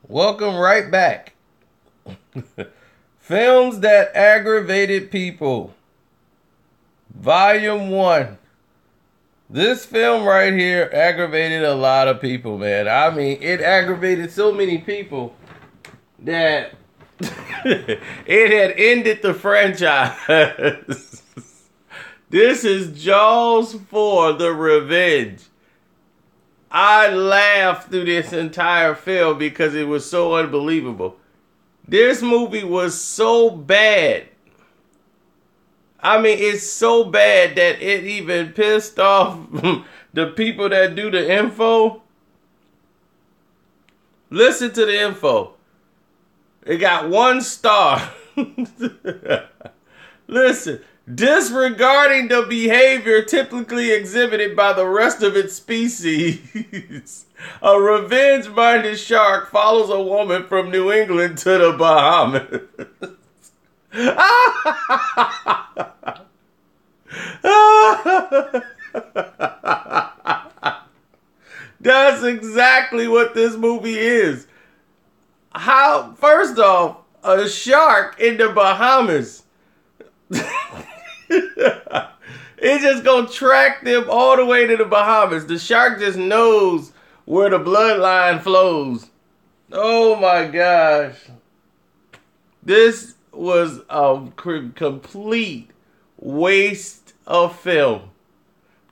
Welcome right back. Films that aggravated people. Volume 1. This film right here aggravated a lot of people, man. I mean, it aggravated so many people that it had ended the franchise. This is Jaws 4, The Revenge. I laughed through this entire film because it was so unbelievable. This movie was so bad. I mean, it's so bad that it even pissed off the people that do the info. Listen to the info. It got 1 star. Listen. Disregarding the behavior typically exhibited by the rest of its species, a revenge-minded shark follows a woman from New England to the Bahamas. That's exactly what this movie is. How? First off, a shark in the Bahamas. It's just gonna track them all the way to the Bahamas. The shark just knows where the bloodline flows. Oh my gosh. This was a complete waste of film.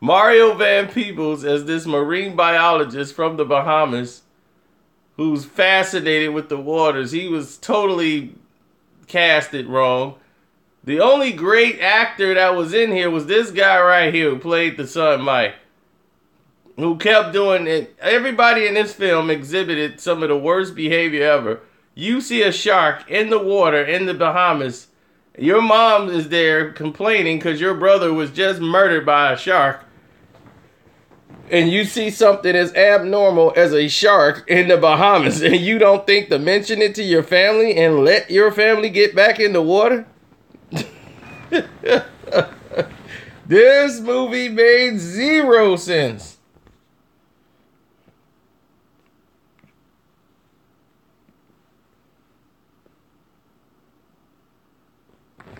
Mario Van Peebles as this marine biologist from the Bahamas who's fascinated with the waters. He was totally casted wrong. The only great actor that was in here was this guy right here who played the son Mike, who kept doing it. Everybody in this film exhibited some of the worst behavior ever. You see a shark in the water in the Bahamas. Your mom is there complaining because your brother was just murdered by a shark. And you see something as abnormal as a shark in the Bahamas. And you don't think to mention it to your family and let your family get back in the water? This movie made 0 sense.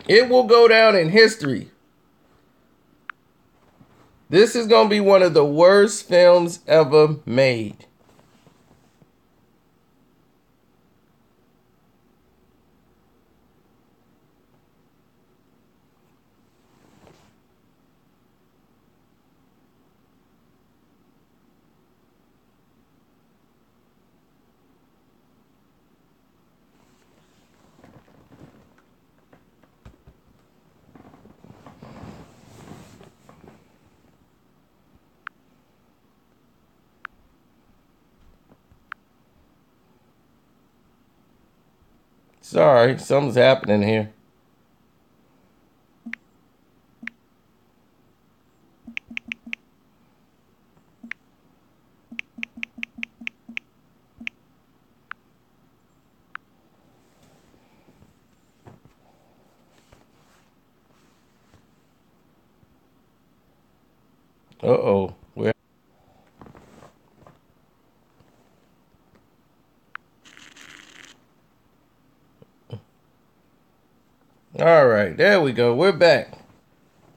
It will go down in history. This is going to be one of the worst films ever made. Sorry, something's happening here. Uh-oh. All right, there we go. We're back.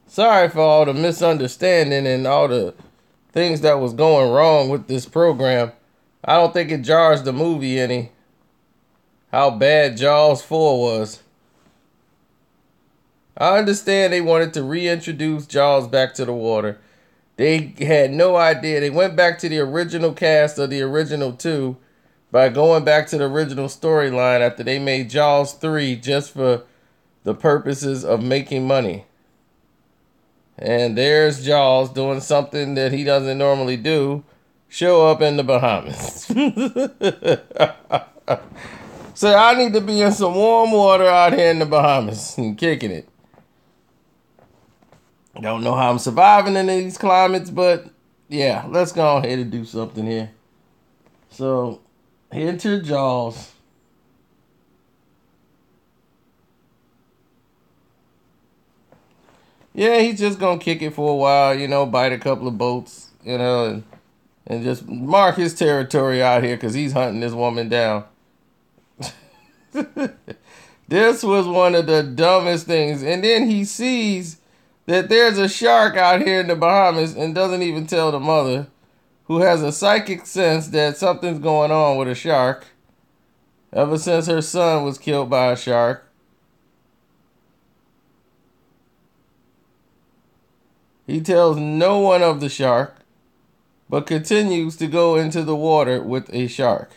Sorry for all the misunderstanding and all the things that was going wrong with this program. I don't think it jars the movie any. How bad Jaws 4 was. I understand they wanted to reintroduce Jaws back to the water. They had no idea. They went back to the original cast of the original 2 by going back to the original storyline after they made Jaws 3 just for the purposes of making money. And there's Jaws doing something that he doesn't normally do. Show up in the Bahamas. So I need to be in some warm water out here in the Bahamas and kicking it. Don't know how I'm surviving in these climates, but yeah, let's go ahead and do something here. So, enter Jaws. Yeah, he's just gonna kick it for a while, you know, bite a couple of boats, you know, and just mark his territory out here because he's hunting this woman down. This was one of the dumbest things. And then he sees that there's a shark out here in the Bahamas and doesn't even tell the mother, who has a psychic sense that something's going on with a shark ever since her son was killed by a shark. He tells no one of the shark, but continues to go into the water with a shark.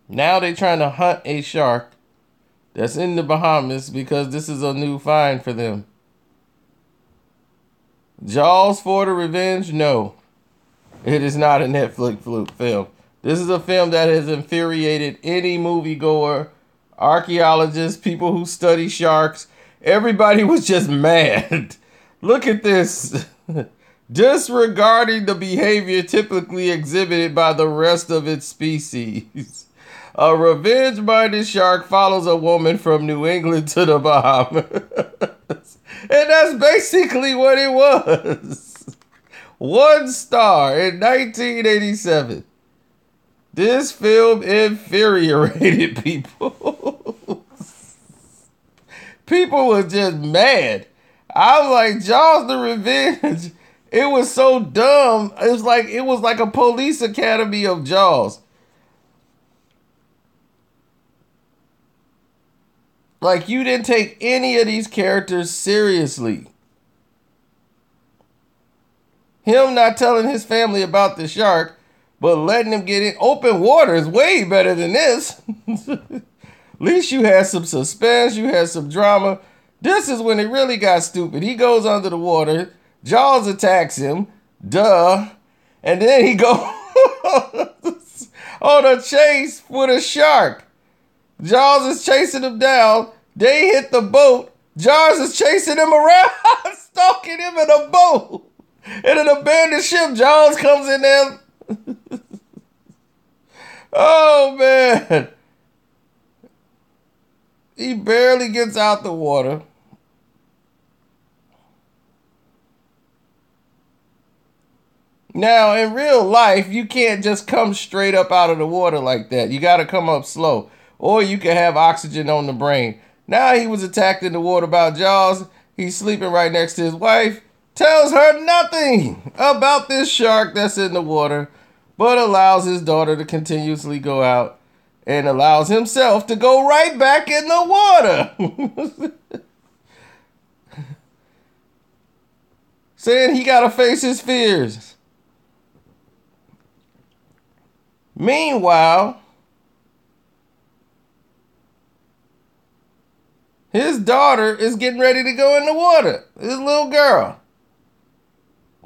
Now they're trying to hunt a shark that's in the Bahamas because this is a new find for them. Jaws for the Revenge? No. It is not a Netflix film. This is a film that has infuriated any moviegoer, archaeologists, people who study sharks. Everybody was just mad. Look at this. Disregarding the behavior typically exhibited by the rest of its species. A revenge-minded shark follows a woman from New England to the Bahamas. And that's basically what it was. 1 star in 1987. This film infuriated people. People were just mad. I'm like, Jaws the Revenge. It was so dumb. It was like a police academy of Jaws. Like, you didn't take any of these characters seriously. Him not telling his family about the shark, but letting him get in open water is way better than this. At least you had some suspense, you had some drama. This is when it really got stupid. He goes under the water, Jaws attacks him, duh, and then he goes on a chase with a shark. Jaws is chasing him down. They hit the boat. Jaws is chasing him around, stalking him in a boat. In an abandoned ship, Jaws comes in there. Oh, man. He barely gets out the water. Now, in real life, you can't just come straight up out of the water like that. You got to come up slow. Or you can have oxygen on the brain. Now he was attacked in the water by Jaws. He's sleeping right next to his wife. Tells her nothing about this shark that's in the water, but allows his daughter to continuously go out and allows himself to go right back in the water. Saying he got to face his fears. Meanwhile, his daughter is getting ready to go in the water. This little girl.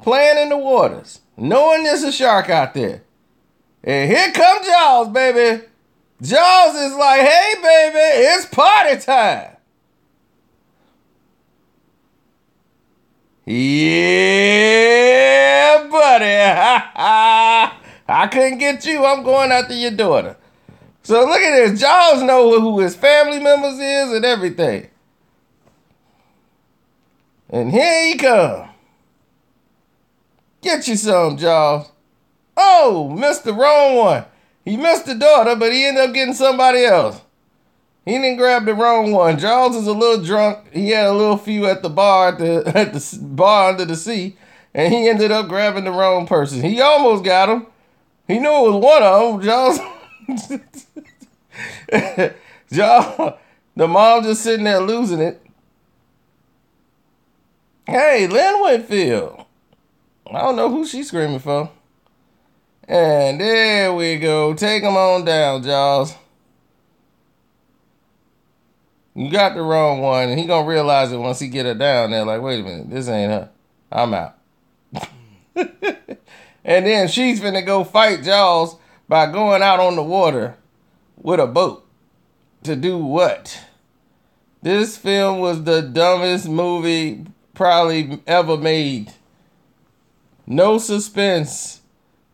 Playing in the waters. Knowing there's a shark out there. And here comes Jaws, baby. Jaws is like, hey, baby, it's party time. Yeah, buddy. I couldn't get you. I'm going after your daughter. So look at this. Jaws know who his family members is and everything. And here he comes. Get you some, Jaws. Oh, missed the wrong one. He missed the daughter, but he ended up getting somebody else. He didn't grab the wrong one. Jaws is a little drunk. He had a little few at the bar at the bar under the sea, and he ended up grabbing the wrong person. He almost got him. He knew it was one of them. Jaws. Jaws. The mom just sitting there losing it. Hey, Lynn Whitfield. I don't know who she's screaming for. And there we go. Take him on down, Jaws. You got the wrong one, and he gonna realize it once he get her down there. Like, wait a minute, this ain't her. I'm out. And then she's finna go fight Jaws by going out on the water with a boat. To do what? This film was the dumbest movie probably ever made. No suspense.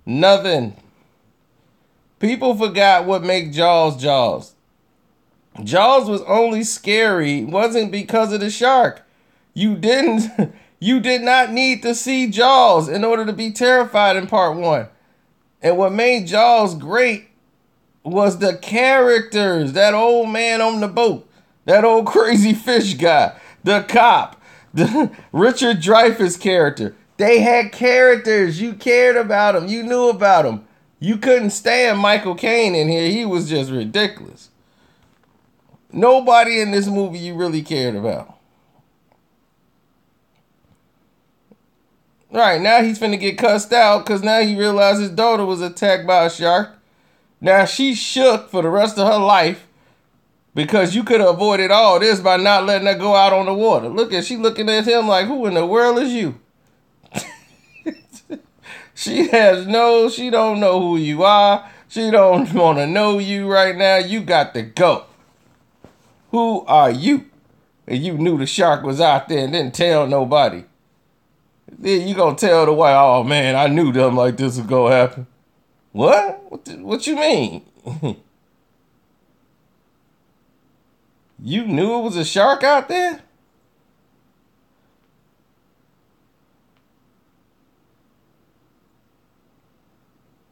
Nothing. People forgot what make Jaws Jaws. Jaws was only scary. It wasn't because of the shark. You didn't You did not need to see Jaws in order to be terrified in part 1. And what made Jaws great was the characters. That old man on the boat, that old crazy fish guy, the cop, the Richard Dreyfuss character. They had characters. You cared about them. You knew about them. You couldn't stand Michael Caine in here. He was just ridiculous. Nobody in this movie you really cared about. Right, now he's finna get cussed out because now he realized his daughter was attacked by a shark. Now she's shook for the rest of her life because you could have avoided all this by not letting her go out on the water. Look at, she looking at him like, who in the world is you? She don't know who you are. She don't want to know you right now. You got to go. Who are you? And you knew the shark was out there and didn't tell nobody. Then you gonna tell the wife, oh man, I knew something like this was gonna happen. What? What you mean? You knew it was a shark out there?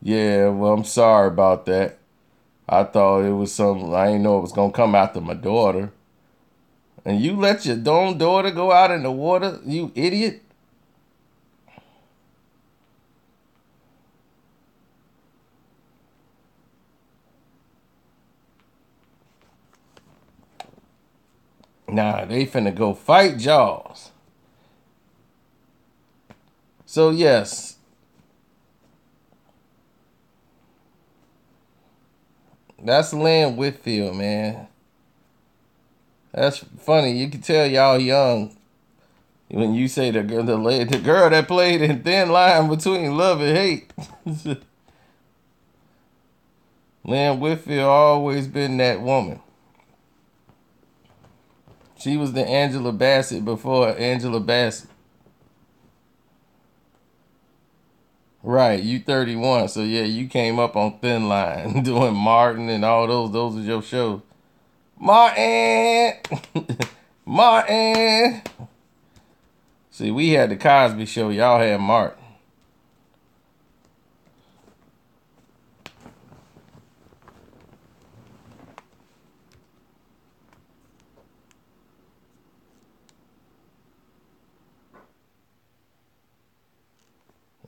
Yeah, well, I'm sorry about that. I thought it was something, I didn't know it was going to come after my daughter. And you let your own daughter go out in the water, you idiot? Nah, they finna go fight Jaws. So, yes. That's Lynn Whitfield, man. That's funny. You can tell y'all young when you say the girl that played in Thin Line Between Love and Hate. Lynn Whitfield always been that woman. She was the Angela Bassett before Angela Bassett. Right, you 31, so yeah, you came up on Thin Line doing Martin and all those. Those are your shows. Martin, Martin. See, we had the Cosby Show. Y'all had Martin.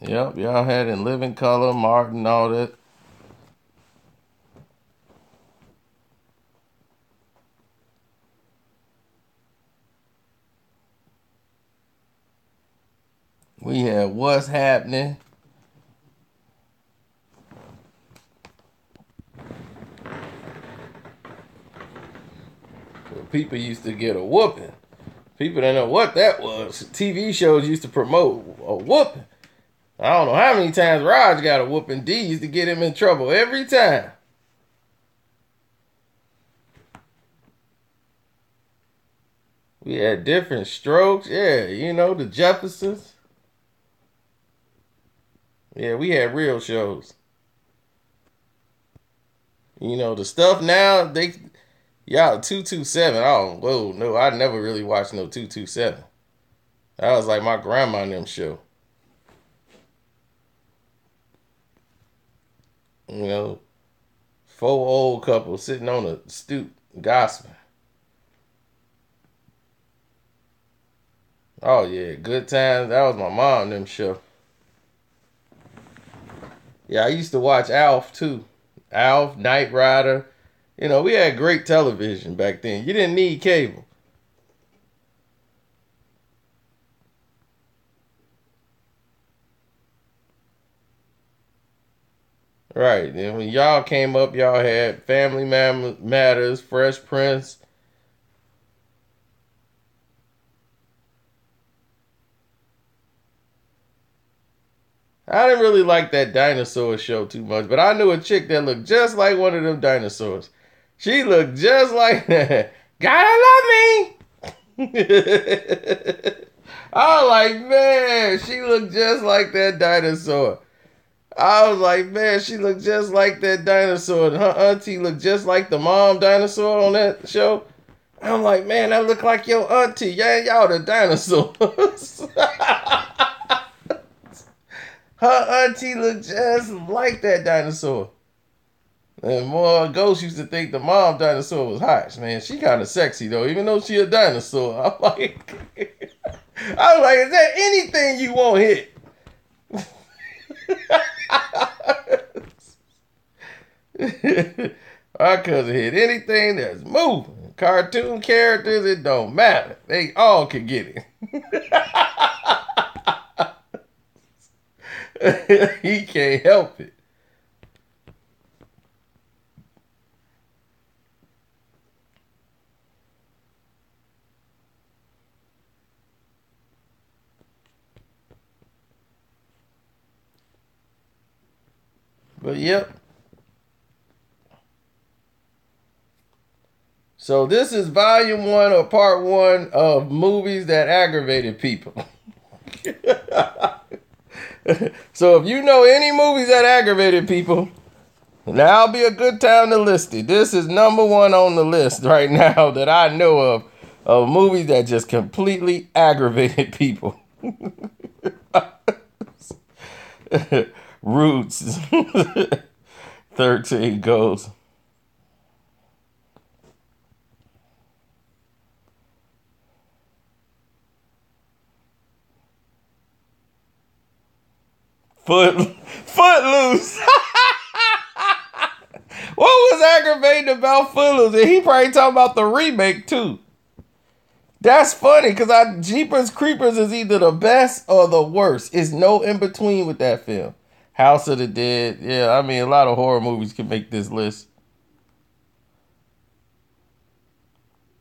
Yep, y'all had In Living Color, Martin, all that. We had What's Happening. People used to get a whooping. People didn't know what that was. TV shows used to promote a whooping. I don't know how many times Raj got a whooping. D used to get him in trouble every time. We had different strokes. Yeah, you know, the Jeffersons. Yeah, we had real shows. You know, the stuff now, y'all, 227. Oh, whoa, no, I never really watched no 227. That was like my grandma and them show. You know, 4 old couples sitting on a stoop gossiping. Oh yeah, Good Times. That was my mom and them show. Yeah, I used to watch Alf too. Alf, Knight Rider. You know, we had great television back then. You didn't need cable. Right. And when y'all came up, y'all had Family Matters, Fresh Prince. I didn't really like that dinosaur show too much, but I knew a chick that looked just like one of them dinosaurs. She looked just like that. Gotta love me. I was like, man, she looked just like that dinosaur. I was like, man, she looked just like that dinosaur. And her auntie looked just like the mom dinosaur on that show. I'm like, man, that look like your auntie. Yeah, y'all the dinosaurs. Her auntie looked just like that dinosaur. And more Ghost used to think the mom dinosaur was hot. Man, she kind of sexy though, even though she a dinosaur. I'm like, is there anything you won't hit? Our cousin hit anything that's moving. Cartoon characters, it don't matter. They all can get it. He can't help it. But yep. So this is volume 1 or part 1 of movies that aggravated people. So if you know any movies that aggravated people, now'll be a good time to list it. This is number 1 on the list right now that I know of movies that just completely aggravated people. Roots. 13 goes. Footloose. What was aggravating about Footloose? And he probably talking about the remake too. That's funny because Jeepers Creepers is either the best or the worst. It's no in between with that film. House of the Dead. Yeah, I mean a lot of horror movies can make this list.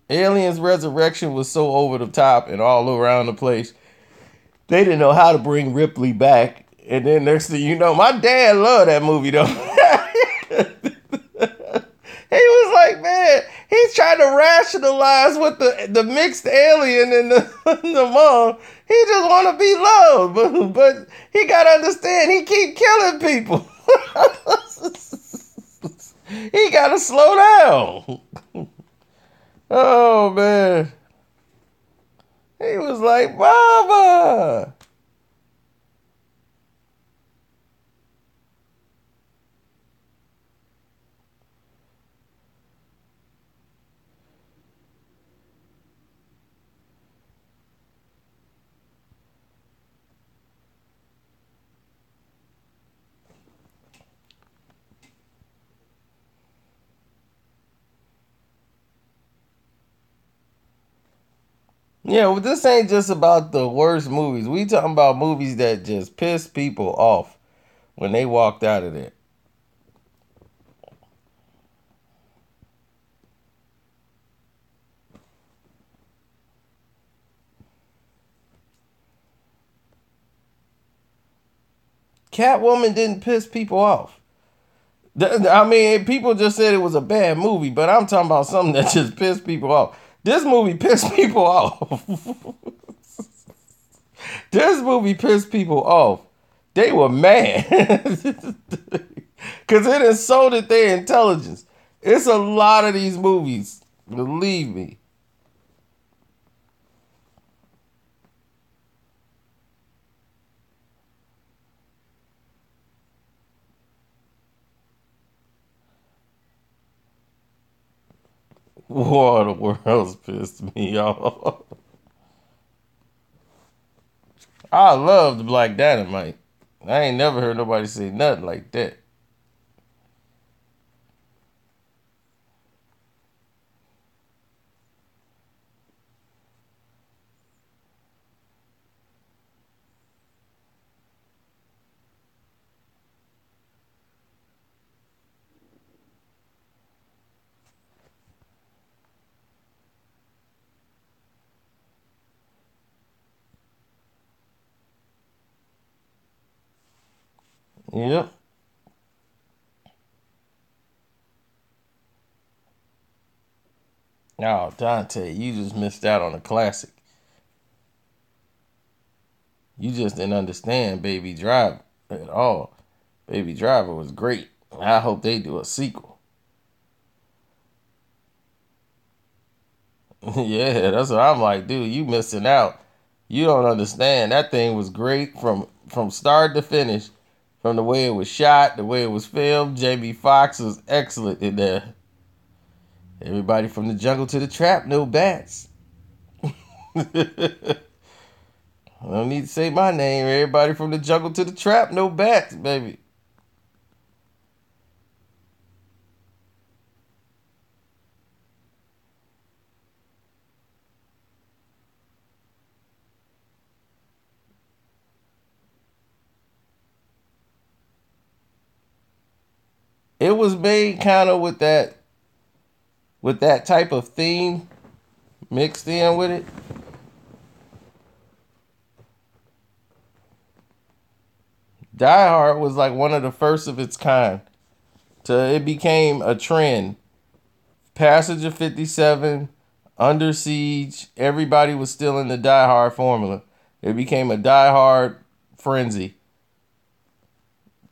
Aliens Resurrection was so over the top and all around the place. They didn't know how to bring Ripley back. And then next thing you know, my dad loved that movie though. He was like, man, he's trying to rationalize with the mixed alien and the mom. He just want to be loved, but he got to understand he keep killing people. He got to slow down. Oh, man. He was like, Mama. Yeah, well, this ain't just about the worst movies. We talking about movies that just piss people off when they walked out of there. Catwoman didn't piss people off. I mean, people just said it was a bad movie, but I'm talking about something that just pissed people off. This movie pissed people off. This movie pissed people off. They were mad. Because it insulted their intelligence. It's a lot of these movies. Believe me. War of the Worlds pissed me off. I loved Black Dynamite. I ain't never heard nobody say nothing like that. Yep. Oh, Dante, you just missed out on a classic. You just didn't understand Baby Driver at all. Baby Driver was great. I hope they do a sequel. Yeah, that's what I'm like, dude. You missing out. You don't understand. That thing was great from start to finish. From the way it was shot, the way it was filmed. Jamie Foxx was excellent in there. Everybody from the jungle to the trap, no bats. I don't need to say my name. Everybody from the jungle to the trap, no bats, baby. It was made kind of with that type of theme mixed in with it. Die Hard was like one of the first of its kind. It became a trend. Passenger 57, Under Siege, everybody was still in the Die Hard formula. It became a Die Hard frenzy.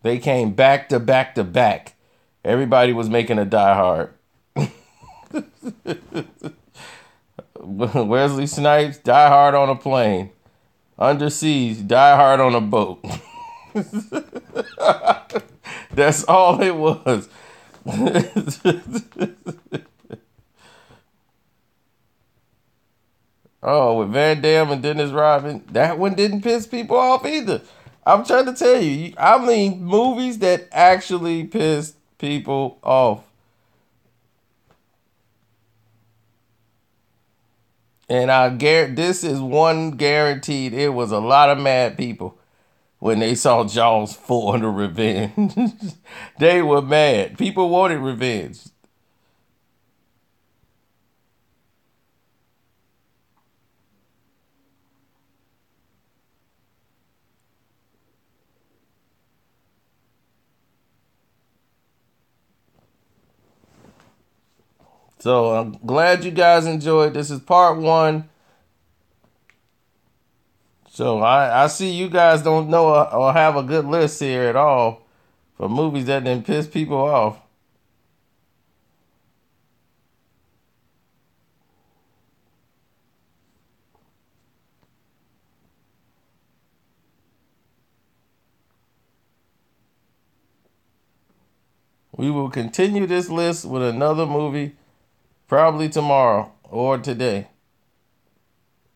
They came back to back to back. Everybody was making a Die Hard. Wesley Snipes, Die Hard on a plane. Under Siege, Die Hard on a boat. That's all it was. Oh, with Van Damme and Dennis Rodman, that one didn't piss people off either. I'm trying to tell you, I mean, movies that actually pissed people off. And I guarantee this is one guaranteed. It was a lot of mad people when they saw Jaws 4 under revenge. They were mad. People wanted revenge. So I'm glad you guys enjoyed. This is part one. So I see you guys don't know or have a good list here at all for movies that didn't piss people off. We will continue this list with another movie probably tomorrow or today.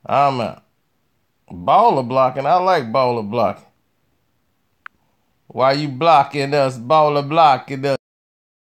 I'm out. Baller blocking. I like baller blocking. Why you blocking us? Baller blocking us.